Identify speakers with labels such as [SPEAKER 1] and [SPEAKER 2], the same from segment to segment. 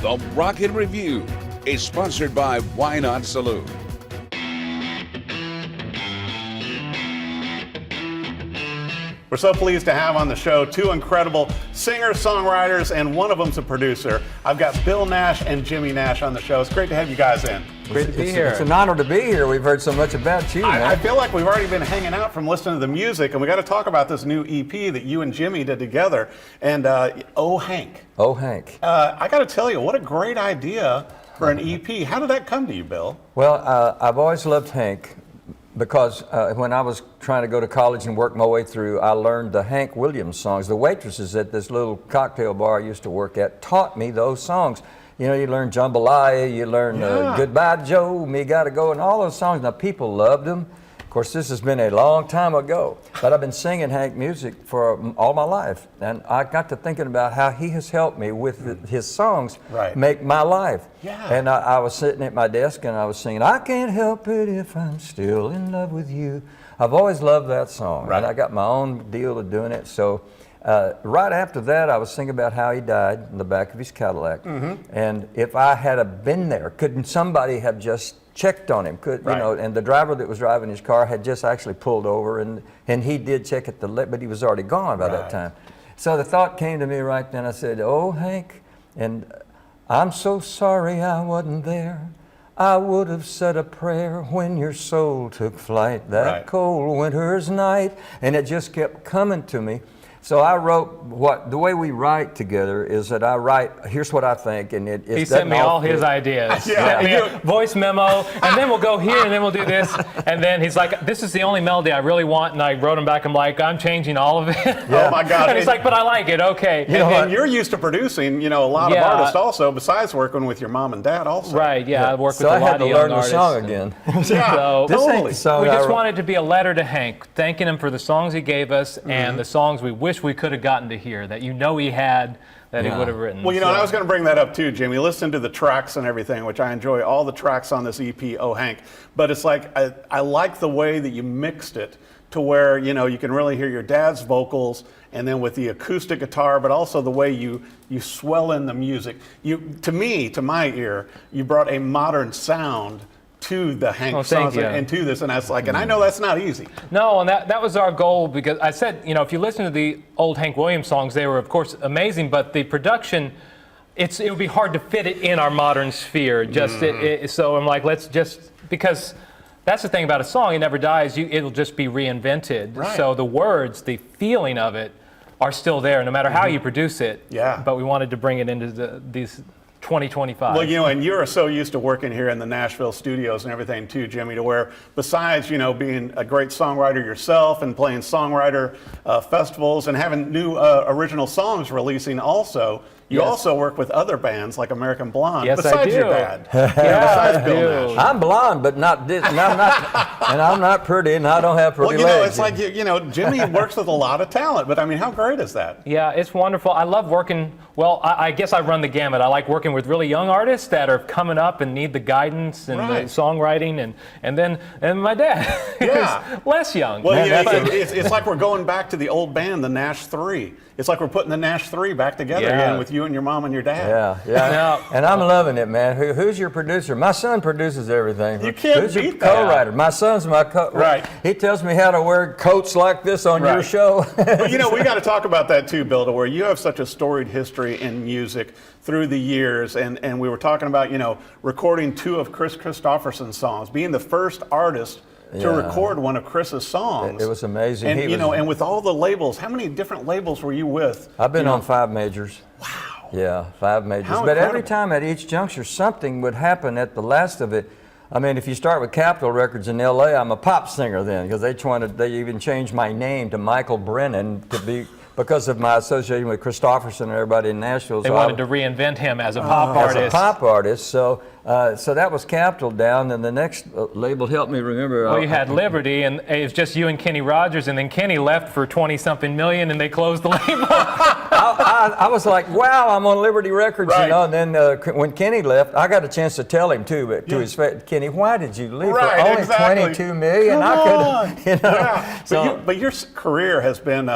[SPEAKER 1] The Rocket Review is sponsored by Why Not Saloon.
[SPEAKER 2] We're so pleased to have on the show two incredible singers, songwriters, and one of them's a producer. I've got Bill Nash and Jimmy Nash on the show. It's great to have you guys in.
[SPEAKER 3] Great to be here.
[SPEAKER 4] It's an honor to be here. We've heard so much about you, man.
[SPEAKER 2] I feel like we've already been hanging out from listening to the music, and we got to talk about this new EP that you and Jimmy did together. And Oh Hank.
[SPEAKER 4] Oh Hank.
[SPEAKER 2] I got to tell you, what a great idea for an EP. How did that come to you, Bill?
[SPEAKER 4] Well, I've always loved Hank because when I was trying to go to college and work my way through, I learned the Hank Williams songs. The waitresses at this little cocktail bar I used to work at taught me those songs. You know, you learn Jambalaya, you learn Goodbye Joe, Me Gotta Go, and all those songs. Now, people loved them. Of course, this has been a long time ago, but I've been singing Hank music for all my life. And I got to thinking about how he has helped me with his songs make my life.
[SPEAKER 2] Yeah.
[SPEAKER 4] And I was sitting at my desk and I was singing, I can't help it if I'm still in love with you. I've always loved that song.
[SPEAKER 2] Right.
[SPEAKER 4] And I got my own deal of doing it. So right after that, I was thinking about how he died in the back of his Cadillac. And if I had been there, couldn't somebody have just checked on him? You know, and the driver that was driving his car had just actually pulled over, and he did check at the light, but he was already gone by that time. So the thought came to me right then. I said, oh, Hank, and I'm so sorry I wasn't there. I would have said a prayer when your soul took flight that cold winter's night. And it just kept coming to me. So I wrote the way we write together is that I write, here's what I think, and
[SPEAKER 3] he sent me all his ideas. Sent me a voice memo, and then we'll go here, and then we'll do this. And then he's like, this is the only melody I really want, and I wrote him back, I'm like, I'm changing all of it.
[SPEAKER 2] Oh my God.
[SPEAKER 3] And he's like, but I like it, okay.
[SPEAKER 2] And you're used to producing, you know, a lot of artists also, besides working with your mom and dad also.
[SPEAKER 3] Right, I work with a lot of young artists.
[SPEAKER 4] So I had to learn the song again.
[SPEAKER 3] So
[SPEAKER 4] this ain't the song
[SPEAKER 3] we just wanted to be a letter to Hank, thanking him for the songs he gave us, and the songs we wish we could have gotten to hear, that you know he had, that he would have written.
[SPEAKER 2] Well, you know, and I was going to bring that up too, Jimmy. Listen to the tracks and everything, which I enjoy all the tracks on this EP, Oh Hank. But it's like, I like the way that you mixed it to where, you know, you can really hear your dad's vocals, and then with the acoustic guitar, but also the way you swell in the music. To my ear, you brought a modern sound to the Hank songs and to this, and that's like, and I know that's not easy.
[SPEAKER 3] No, and that was our goal, because I said, you know, if you listen to the old Hank Williams songs, they were of course amazing, but the production, it would be hard to fit it in our modern sphere. So I'm like, let's just, because that's the thing about a song, it never dies. It'll just be reinvented.
[SPEAKER 2] Right.
[SPEAKER 3] So the words, the feeling of it, are still there, no matter how you produce it.
[SPEAKER 2] Yeah.
[SPEAKER 3] But we wanted to bring it into these 2025.
[SPEAKER 2] Well, you know, and you're so used to working here in the Nashville studios and everything too, Jimmy, to where besides, you know, being a great songwriter yourself and playing songwriter festivals and having new original songs releasing also, you also work with other bands like American Blonde.
[SPEAKER 3] Yes,
[SPEAKER 2] besides
[SPEAKER 3] I do.
[SPEAKER 2] your dad. Besides Bill Nash.
[SPEAKER 4] I'm blonde, but not this, and I'm not pretty, and I don't have pretty legs.
[SPEAKER 2] Well, you know, it's like, you know, Jimmy works with a lot of talent, but I mean, how great is that?
[SPEAKER 3] Yeah, it's wonderful. I love working, well, I guess I run the gamut. I like working with really young artists that are coming up and need the guidance and the songwriting, and then my dad, who's less young.
[SPEAKER 2] Well, it's like we're going back to the old band, the Nash 3. It's like we're putting the Nash 3 back together again with you and your mom and your dad.
[SPEAKER 4] Yeah. And I'm loving it, man. Who's your producer? My son produces everything.
[SPEAKER 2] You can't
[SPEAKER 4] Who's your
[SPEAKER 2] beat that.
[SPEAKER 4] co-writer? My son's my co-writer. He tells me how to wear coats like this on your show.
[SPEAKER 2] But you know, we got to talk about that too, Bill, to where you have such a storied history in music through the years, and we were talking about, you know, recording 2 of Kris Kristofferson's songs, being the first artist to record one of Kris's songs.
[SPEAKER 4] It was amazing.
[SPEAKER 2] And and with all the labels, how many different labels were you with?
[SPEAKER 4] I've been on 5 majors.
[SPEAKER 2] Wow.
[SPEAKER 4] Yeah, 5 majors.
[SPEAKER 2] How
[SPEAKER 4] but
[SPEAKER 2] incredible.
[SPEAKER 4] every time at each juncture, something would happen at the last of it. I mean, if you start with Capitol Records in L.A., I'm a pop singer then, because they even changed my name to Michael Brennan to be because of my association with Kristofferson and everybody in Nashville.
[SPEAKER 3] They wanted to reinvent him as a pop artist.
[SPEAKER 4] As a pop artist, so that was Capitol down, and the next label helped me remember.
[SPEAKER 3] Well, you had Liberty, and it was just you and Kenny Rogers, and then Kenny left for 20-something million, and they closed the label.
[SPEAKER 4] I was like, wow, I'm on Liberty Records, you know. And then when Kenny left, I got a chance to tell him too, but to his face, Kenny, why did you leave for only $22 million?
[SPEAKER 2] Come on.
[SPEAKER 4] You know.
[SPEAKER 2] But your career has been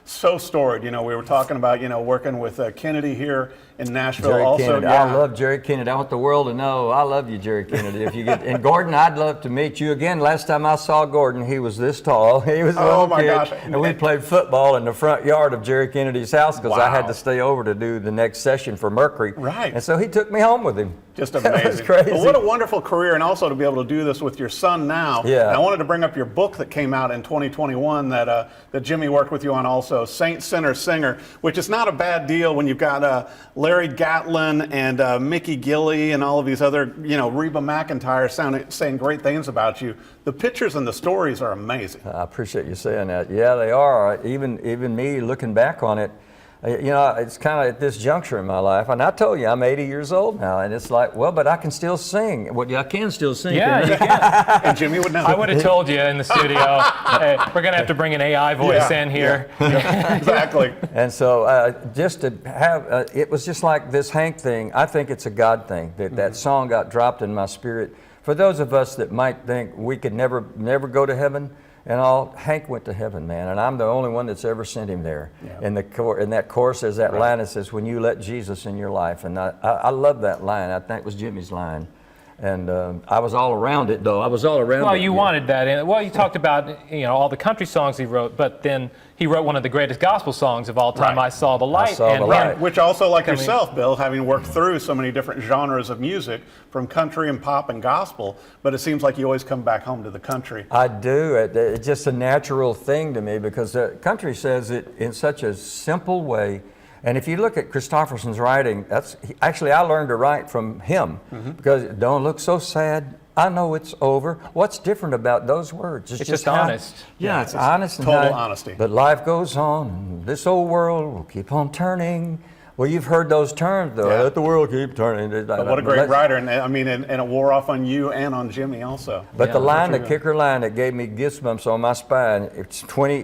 [SPEAKER 2] so storied. You know, we were talking about, you know, working with Kennedy here in Nashville.
[SPEAKER 4] Jerry
[SPEAKER 2] also,
[SPEAKER 4] Kennedy.
[SPEAKER 2] yeah.
[SPEAKER 4] I love Jerry Kennedy. I want the world to know I love you, Jerry Kennedy. If you get and Gordon, I'd love to meet you again. Last time I saw Gordon, he was this tall. He was a little
[SPEAKER 2] my
[SPEAKER 4] kid,
[SPEAKER 2] gosh.
[SPEAKER 4] and we played football in the front yard of Jerry Kennedy's house because I had
[SPEAKER 2] Wow.
[SPEAKER 4] to stay over to do the next session for Mercury.
[SPEAKER 2] Right.
[SPEAKER 4] And so he took me home with him.
[SPEAKER 2] Just
[SPEAKER 4] That was
[SPEAKER 2] amazing.
[SPEAKER 4] crazy.
[SPEAKER 2] But what a wonderful career, and also to be able to do this with your son now.
[SPEAKER 4] Yeah.
[SPEAKER 2] And I wanted to bring up your book that came out in 2021 that Jimmy worked with you on also, Saint, Sinner, Singer, which is not a bad deal when you've got Larry Gatlin and Mickey Gilley and all of these other, Reba McEntire saying great things about you. The pictures and the stories are amazing.
[SPEAKER 4] I appreciate you saying that. Yeah, they are. Even me looking back on it, it's kind of at this juncture in my life. And I told you, I'm 80 years old now, and it's like, well, but I can still sing. Well, I can still sing.
[SPEAKER 3] Yeah, you can.
[SPEAKER 2] And Jimmy would know.
[SPEAKER 3] I would have told you in the studio, hey, we're going to have to bring an AI voice
[SPEAKER 2] Yeah,
[SPEAKER 3] in here.
[SPEAKER 2] Exactly.
[SPEAKER 4] And so just to have, it was just like this Hank thing. I think it's a God thing that song got dropped in my spirit. For those of us that might think we could never go to heaven, and all, Hank went to heaven, man, and I'm the only one that's ever sent him there.
[SPEAKER 2] Yeah.
[SPEAKER 4] In that chorus, there's that line that says, "When you let Jesus in your life," and I love that line. I think it was Jimmy's line, and I was all around it though. I was all around it.
[SPEAKER 3] Well, you wanted that in. Well, you talked about all the country songs he wrote, but then he wrote one of the greatest gospel songs of all time,
[SPEAKER 2] Right.
[SPEAKER 3] "I Saw the Light."
[SPEAKER 4] Saw the Light.
[SPEAKER 2] Which also, like yourself, Bill, having worked through so many different genres of music, from country and pop and gospel, but it seems like you always come back home to the country.
[SPEAKER 4] I do. It's just a natural thing to me because the country says it in such a simple way. And if you look at Kristofferson's writing, actually I learned to write from him because don't look so sad. I know it's over. What's different about those words?
[SPEAKER 3] It's just honest.
[SPEAKER 4] Yeah, it's honest. And
[SPEAKER 2] total honesty.
[SPEAKER 4] But life goes on, and this old world will keep on turning. Well, you've heard those terms, though.
[SPEAKER 2] Yeah.
[SPEAKER 4] Let the world keep turning.
[SPEAKER 2] But what a great writer, and and it wore off on you and on Jimmy also.
[SPEAKER 4] But the line, the
[SPEAKER 2] true.
[SPEAKER 4] kicker line that gave me goosebumps on my spine,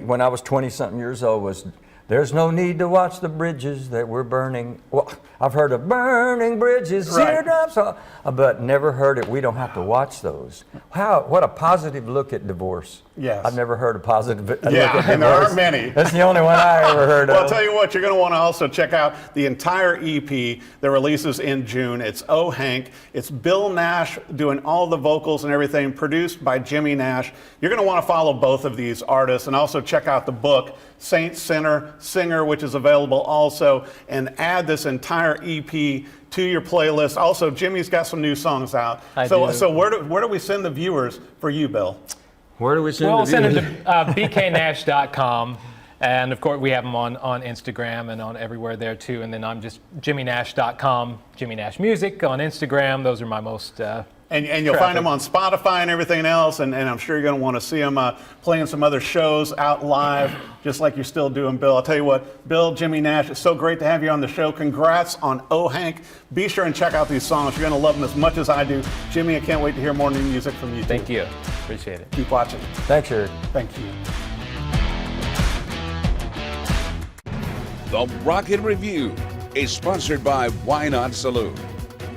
[SPEAKER 4] when I was 20-something years old, was, "There's no need to watch the bridges that we're burning." Well, I've heard of burning bridges,
[SPEAKER 2] Right.
[SPEAKER 4] teardrops, but never heard it. We don't have to watch those. What a positive look at divorce.
[SPEAKER 2] Yes.
[SPEAKER 4] I've never heard a positive look at
[SPEAKER 2] Yeah,
[SPEAKER 4] divorce.
[SPEAKER 2] and there aren't many.
[SPEAKER 4] That's the only one I ever heard
[SPEAKER 2] Well, I'll
[SPEAKER 4] of.
[SPEAKER 2] tell you what, you're going to want to also check out the entire EP that releases in June. It's Oh Hank. It's Bill Nash doing all the vocals and everything, produced by Jimmy Nash. You're going to want to follow both of these artists and also check out the book, Saint, Sinner, Singer, which is available also, and add this entire EP to your playlist. Also, Jimmy's got some new songs out.
[SPEAKER 3] I do.
[SPEAKER 2] So where do we send the viewers for you, Bill?
[SPEAKER 4] Where do we send
[SPEAKER 3] Well,
[SPEAKER 4] the
[SPEAKER 3] we'll send
[SPEAKER 4] viewers?
[SPEAKER 3] it to bknash.com. And of course, we have them on Instagram and on everywhere there too. And then I'm just jimmynash.com, Jimmy Nash Music on Instagram. Those are my most.
[SPEAKER 2] And you'll find them on Spotify and everything else, and I'm sure you're going to want to see them playing some other shows out live, just like you're still doing, Bill. I'll tell you what, Bill, Jimmy Nash, it's so great to have you on the show. Congrats on Oh Hank. Be sure and check out these songs. You're going to love them as much as I do. Jimmy, I can't wait to hear more new music from you, too.
[SPEAKER 3] Thank you. Appreciate it.
[SPEAKER 2] Keep watching.
[SPEAKER 4] Thanks, Eric.
[SPEAKER 2] Thank you.
[SPEAKER 1] The Rocket Review is sponsored by Why Not Saloon.